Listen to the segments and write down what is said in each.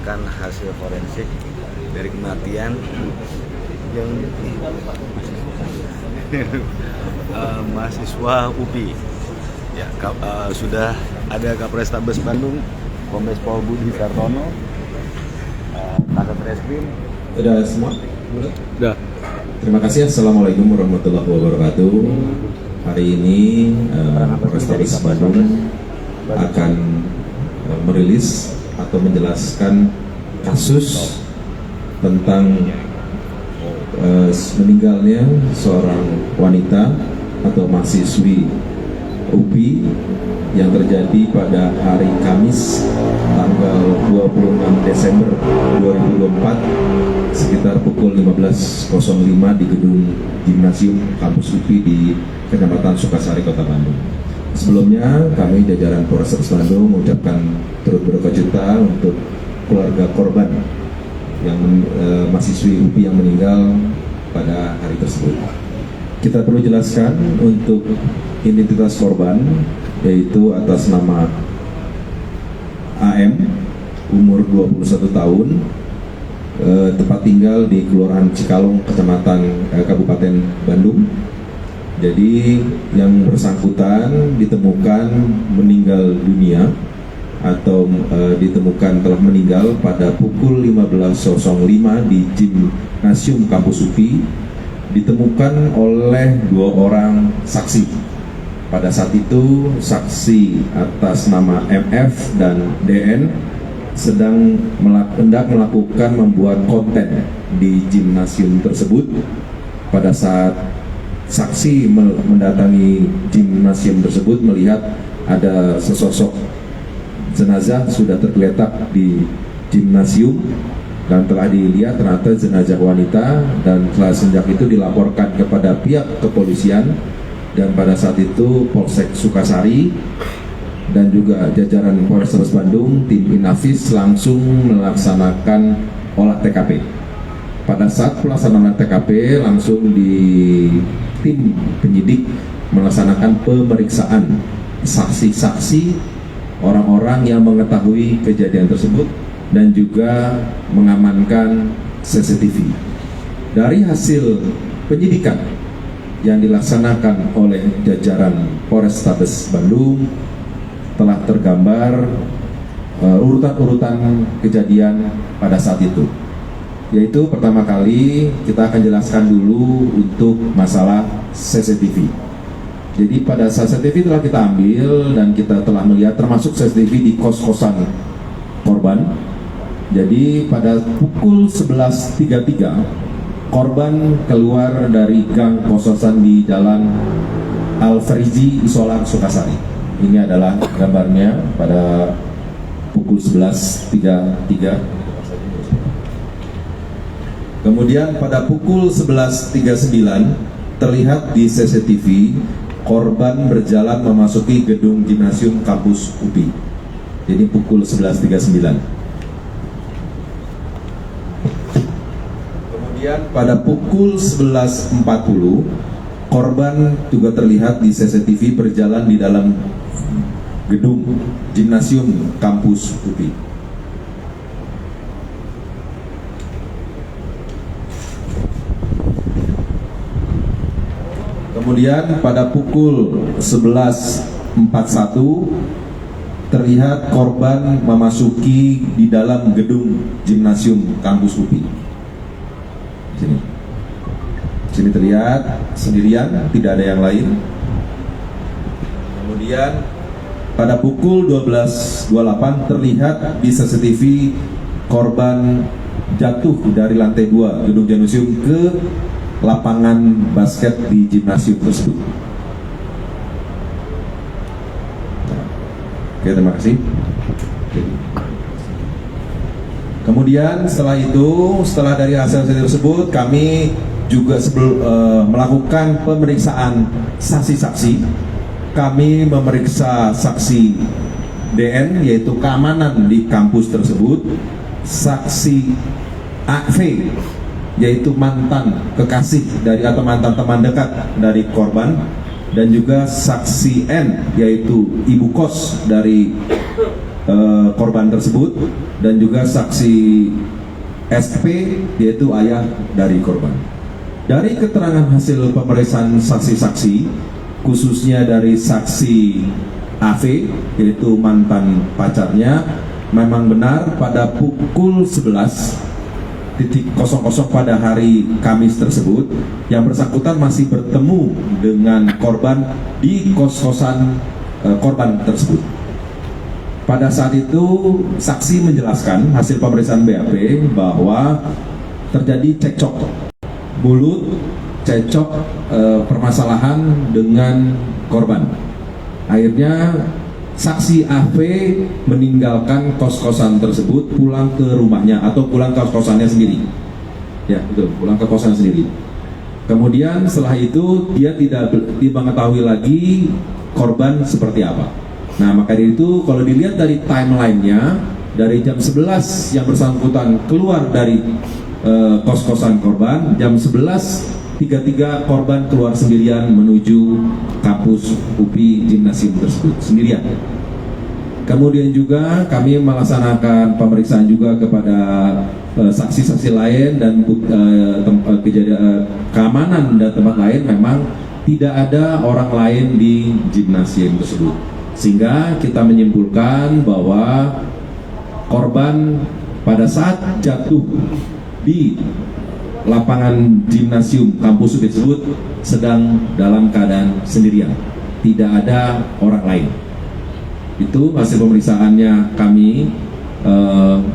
melaporkan hasil forensik dari kematian yang mahasiswa UPI. Ya, sudah ada Kapolrestabes Bandung, Kombes Pol Budi Sartono, Kasat Reskrim. Sudah semua? Sudah. Terima kasih. Assalamualaikum warahmatullahi wabarakatuh. Hari ini Polrestabes Bandung akan merilis atau menjelaskan kasus tentang meninggalnya seorang wanita atau mahasiswi UPI yang terjadi pada hari Kamis tanggal 26 Desember 2024 sekitar pukul 15.05 di gedung Gimnasium Kampus UPI di Kecamatan Sukasari, Kota Bandung. Sebelumnya kami jajaran Polrestabes Bandung mengucapkan turut berduka cita untuk keluarga korban yang mahasiswi UPI yang meninggal pada hari tersebut. Kita perlu jelaskan untuk identitas korban, yaitu atas nama AM, umur 21 tahun, tempat tinggal di Kelurahan Cikalong, Kecamatan Kabupaten Bandung. Jadi yang bersangkutan ditemukan meninggal dunia atau ditemukan telah meninggal pada pukul 15.05 di Gimnasium Kampus UPI, ditemukan oleh 2 orang saksi. Pada saat itu saksi atas nama MF dan DN sedang hendak melakukan membuat konten di gimnasium tersebut. Pada saat saksi mendatangi gimnasium tersebut melihat ada sesosok jenazah sudah tergeletak di gimnasium dan telah dilihat ternyata jenazah wanita, dan setelah sejak itu dilaporkan kepada pihak kepolisian, dan pada saat itu Polsek Sukasari dan juga jajaran Polrestabes Bandung, tim Inafis langsung melaksanakan olah TKP. Pada saat pelaksanaan TKP langsung di tim penyidik melaksanakan pemeriksaan saksi-saksi, orang-orang yang mengetahui kejadian tersebut, dan juga mengamankan CCTV. Dari hasil penyidikan yang dilaksanakan oleh jajaran Polrestabes Bandung telah tergambar urutan-urutan kejadian pada saat itu. Yaitu pertama kali kita akan jelaskan dulu untuk masalah CCTV. Jadi pada saat CCTV telah kita ambil dan kita telah melihat termasuk CCTV di kos-kosan korban. Jadi pada pukul 11.33 korban keluar dari gang kos-kosan di Jalan Al-Farizi, Isola, Sukasari. Ini adalah gambarnya pada pukul 11.33. Kemudian pada pukul 11.39 terlihat di CCTV korban berjalan memasuki gedung Gimnasium Kampus UPI. Jadi pukul 11.39. Kemudian pada pukul 11.40 korban juga terlihat di CCTV berjalan di dalam gedung Gimnasium Kampus UPI. Kemudian pada pukul 11.41 terlihat korban memasuki di dalam gedung Gimnasium Kampus UPI. Sini terlihat sendirian, tidak ada yang lain. Kemudian pada pukul 12.28 terlihat di CCTV korban jatuh dari lantai 2 gedung Gimnasium ke lapangan basket di gimnasium tersebut. Oke, terima kasih. Kemudian setelah dari hasil tersebut, kami juga melakukan pemeriksaan saksi-saksi. Kami memeriksa saksi DN, yaitu keamanan di kampus tersebut, saksi AV, yaitu mantan kekasih dari atau mantan teman dekat dari korban, dan juga saksi N, yaitu ibu kos dari korban tersebut dan juga saksi SP yaitu ayah dari korban. Dari keterangan hasil pemeriksaan saksi-saksi, khususnya dari saksi AV yaitu mantan pacarnya, memang benar pada pukul 11.00 pada hari Kamis tersebut yang bersangkutan masih bertemu dengan korban di kos-kosan korban tersebut. Pada saat itu saksi menjelaskan hasil pemeriksaan BAP bahwa terjadi cekcok mulut, cekcok permasalahan dengan korban. Akhirnya saksi AV meninggalkan kos-kosan tersebut, pulang ke rumahnya atau pulang ke kos-kosannya sendiri. Ya, betul, pulang ke kosan sendiri. Kemudian setelah itu dia tidak mengetahui lagi korban seperti apa. Nah, maka dari itu kalau dilihat dari timelinenya, dari jam 11 yang bersangkutan keluar dari kos-kosan korban, jam 11.33 korban keluar sendirian menuju kampus UPI Gimnasium tersebut sendirian. Kemudian juga kami melaksanakan pemeriksaan juga kepada saksi-saksi lain dan keamanan dan tempat lain, memang tidak ada orang lain di gimnasium tersebut, sehingga kita menyimpulkan bahwa korban pada saat jatuh di lapangan gimnasium kampus tersebut sedang dalam keadaan sendirian, tidak ada orang lain. Itu hasil pemeriksaannya kami.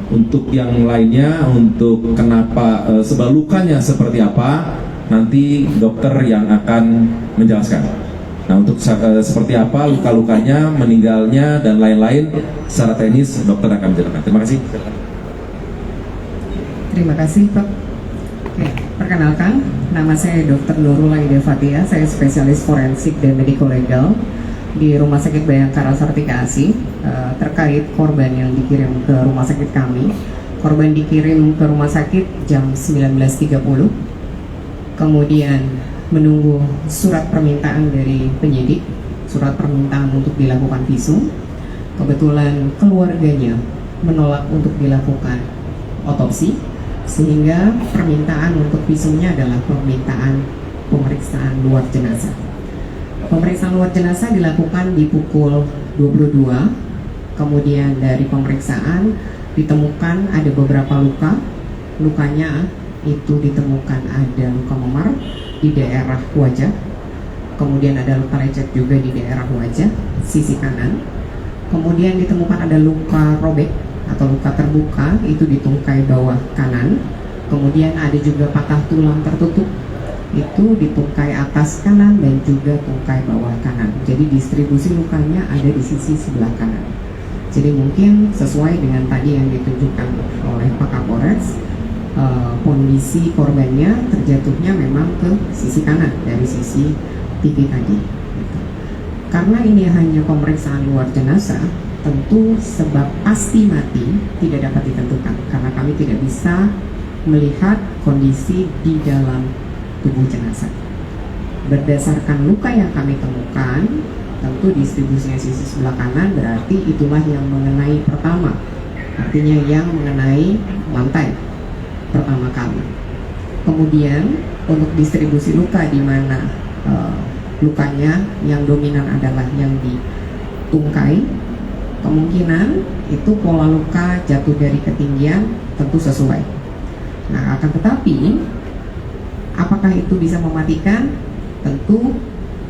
Untuk yang lainnya, untuk kenapa sebab lukanya seperti apa, nanti dokter yang akan menjelaskan. Nah, untuk seperti apa luka-lukanya, meninggalnya dan lain-lain secara teknis dokter akan menjelaskan. Terima kasih. Terima kasih, Pak. Oke, perkenalkan, nama saya Dr. Nurul Aida Fatia. Saya spesialis forensik dan medico legal di Rumah Sakit Bayangkara Sartika Asi. Terkait korban yang dikirim ke rumah sakit kami. Korban dikirim ke rumah sakit jam 19.30. Kemudian menunggu surat permintaan dari penyidik, surat permintaan untuk dilakukan visum. Kebetulan keluarganya menolak untuk dilakukan otopsi, sehingga permintaan untuk visumnya adalah permintaan pemeriksaan luar jenazah. Pemeriksaan luar jenazah dilakukan di pukul 22. Kemudian dari pemeriksaan ditemukan ada beberapa luka. Lukanya itu ditemukan ada luka memar di daerah wajah. Kemudian ada luka lecet juga di daerah wajah sisi kanan. Kemudian ditemukan ada luka robek atau luka terbuka, itu di tungkai bawah kanan. Kemudian ada juga patah tulang tertutup, itu di tungkai atas kanan dan juga tungkai bawah kanan. Jadi distribusi lukanya ada di sisi sebelah kanan. Jadi mungkin sesuai dengan tadi yang ditunjukkan oleh Pak Kapolres, kondisi korbannya terjatuhnya memang ke sisi kanan dari sisi TV tadi. Karena ini hanya pemeriksaan luar jenazah, tentu sebab pasti mati tidak dapat ditentukan karena kami tidak bisa melihat kondisi di dalam tubuh jenazah. Berdasarkan luka yang kami temukan, tentu distribusinya sisi sebelah kanan, berarti itulah yang mengenai pertama, artinya yang mengenai lantai pertama kali. Kemudian untuk distribusi luka di mana lukanya yang dominan adalah yang di tungkai, kemungkinan itu pola luka jatuh dari ketinggian tentu sesuai. Nah, akan tetapi apakah itu bisa mematikan? Tentu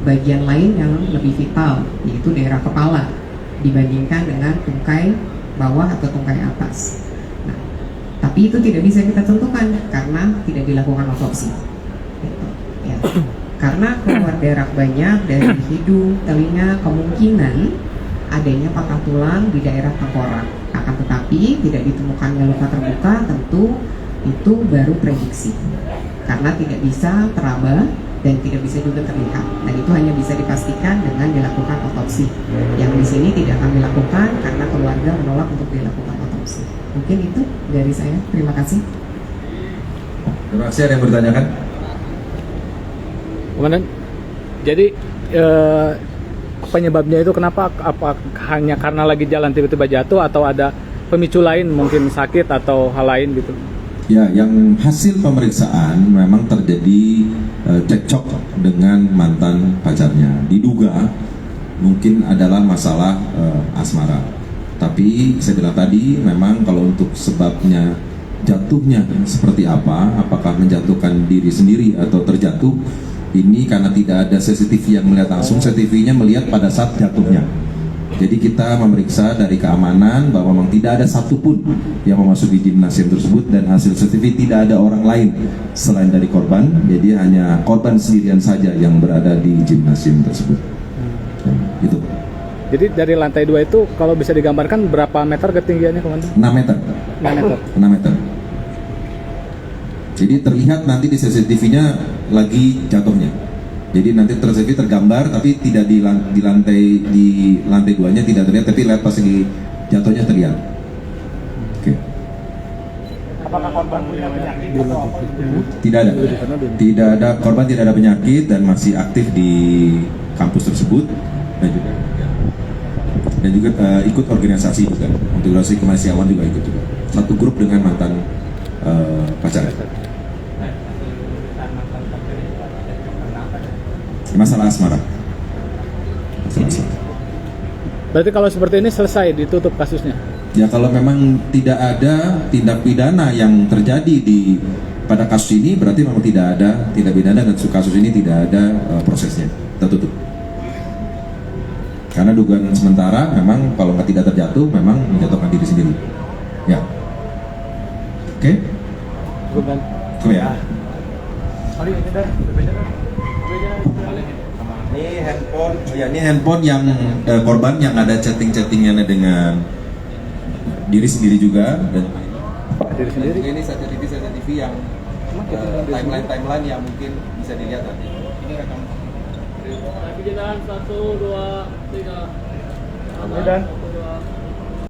bagian lain yang lebih vital, yaitu daerah kepala dibandingkan dengan tungkai bawah atau tungkai atas. Nah, tapi itu tidak bisa kita tentukan karena tidak dilakukan otopsi. Gitu, ya. Karena keluar darah banyak dari hidung, telinga, kemungkinan adanya patah tulang di daerah tengkorak. Akan tetapi tidak ditemukannya luka terbuka, tentu itu baru prediksi karena tidak bisa teraba dan tidak bisa juga terlihat, dan itu hanya bisa dipastikan dengan dilakukan otopsi yang di sini tidak kami lakukan karena keluarga menolak untuk dilakukan otopsi. Mungkin itu dari saya, terima kasih. Terima kasih. Ada yang bertanyakan? Komandan, jadi penyebabnya itu kenapa? Apa hanya karena lagi jalan tiba-tiba jatuh atau ada pemicu lain, mungkin sakit atau hal lain gitu? Ya, yang hasil pemeriksaan memang terjadi cekcok dengan mantan pacarnya. Diduga mungkin adalah masalah asmara. Tapi saya bilang tadi, memang kalau untuk sebabnya jatuhnya seperti apa, apakah menjatuhkan diri sendiri atau terjatuh, ini karena tidak ada CCTV yang melihat langsung, CCTV-nya melihat pada saat jatuhnya. Jadi kita memeriksa dari keamanan bahwa memang tidak ada satupun yang memasuki gimnasium tersebut, dan hasil CCTV tidak ada orang lain selain dari korban. Jadi hanya korban sendirian saja yang berada di gimnasium tersebut. Gitu. Jadi dari lantai 2 itu kalau bisa digambarkan berapa meter ketinggiannya, Komandan? 6 meter. 6 meter. 6 meter. Jadi terlihat nanti di CCTV-nya lagi jatuhnya. Jadi nanti CCTV tergambar, tapi tidak di lantai 2-nya tidak terlihat, tapi lihat pas lagi jatuhnya terlihat. Oke. Apakah korban punya penyakit atau apa? Tidak ada. Tidak ada korban, tidak ada penyakit, dan masih aktif di kampus tersebut, dan juga ikut organisasi juga. Untuk organisasi kemahasiswaan juga ikut juga. Satu grup dengan mantan pacar. Masalah asmara. Berarti kalau seperti ini selesai, ditutup kasusnya? Ya, kalau memang tidak ada tindak pidana yang terjadi pada kasus ini, berarti memang tidak ada tindak pidana, dan kasus ini tidak ada prosesnya, kita tutup. Karena dugaan sementara memang kalau tidak terjatuh, memang menjatuhkan diri sendiri. Ya. Oke? Oke ya. Ini handphone yang korban yang ada chatting-chattingannya dengan diri sendiri juga, dan Diri sendiri? ini CCTV yang timeline yang mungkin bisa dilihat nanti. Ini rekam. Jalan 1, 2, 3. Dan